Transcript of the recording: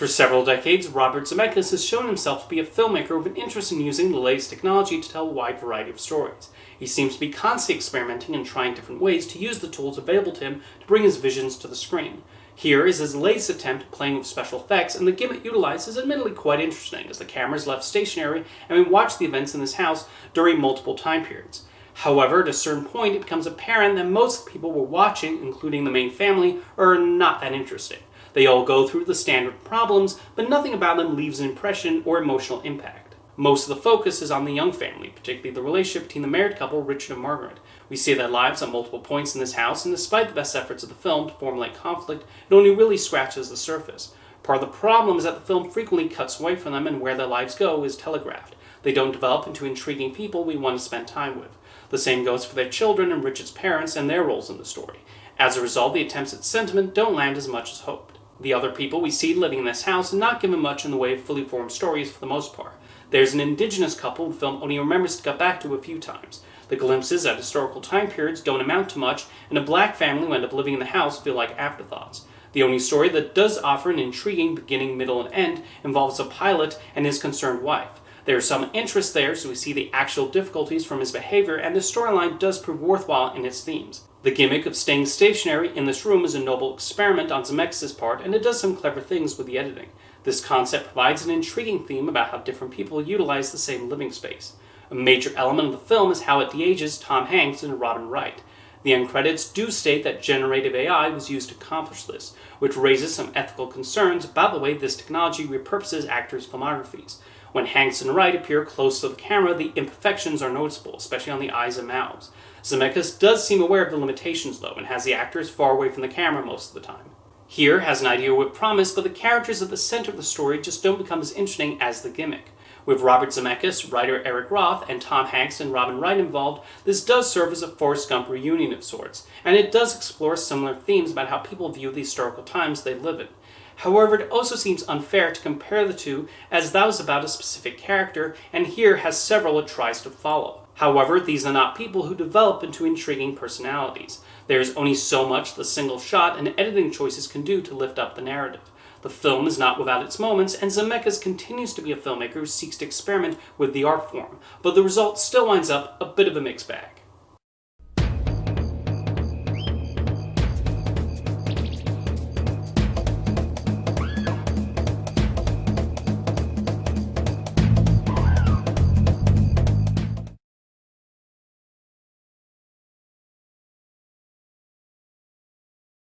For several decades, Robert Zemeckis has shown himself to be a filmmaker with an interest in using the latest technology to tell a wide variety of stories. He seems to be constantly experimenting and trying different ways to use the tools available to him to bring his visions to the screen. Here is his latest attempt at playing with special effects, and the gimmick utilized is admittedly quite interesting, as the camera is left stationary and we watch the events in this house during multiple time periods. However, at a certain point, it becomes apparent that most of the people we're watching, including the main family, are not that interesting. They all go through the standard problems, but nothing about them leaves an impression or emotional impact. Most of the focus is on the young family, particularly the relationship between the married couple Richard and Margaret. We see their lives at multiple points in this house, and despite the best efforts of the film to formulate conflict, it only really scratches the surface. Part of the problem is that the film frequently cuts away from them, and where their lives go is telegraphed. They don't develop into intriguing people we want to spend time with. The same goes for their children and Richard's parents and their roles in the story. As a result, the attempts at sentiment don't land as much as hoped. The other people we see living in this house are not given much in the way of fully formed stories for the most part. There's an indigenous couple the film only remembers to cut back to a few times. The glimpses at historical time periods don't amount to much, and a black family who end up living in the house feel like afterthoughts. The only story that does offer an intriguing beginning, middle, and end involves a pilot and his concerned wife. There is some interest there, so we see the actual difficulties from his behavior, and the storyline does prove worthwhile in its themes. The gimmick of staying stationary in this room is a noble experiment on Zemeckis' part, and it does some clever things with the editing. This concept provides an intriguing theme about how different people utilize the same living space. A major element of the film is how it de-ages Tom Hanks and Robin Wright. The end credits do state that generative AI was used to accomplish this, which raises some ethical concerns about the way this technology repurposes actors' filmographies. When Hanks and Wright appear close to the camera, the imperfections are noticeable, especially on the eyes and mouths. Zemeckis does seem aware of the limitations, though, and has the actors far away from the camera most of the time. Here has an idea with promise, but the characters at the center of the story just don't become as interesting as the gimmick. With Robert Zemeckis, writer Eric Roth, and Tom Hanks and Robin Wright involved, this does serve as a Forrest Gump reunion of sorts, and it does explore similar themes about how people view the historical times they live in. However, it also seems unfair to compare the two, as that was about a specific character, and here has several it tries to follow. However, these are not people who develop into intriguing personalities. There is only so much the single shot and editing choices can do to lift up the narrative. The film is not without its moments, and Zemeckis continues to be a filmmaker who seeks to experiment with the art form, but the result still winds up a bit of a mixed bag.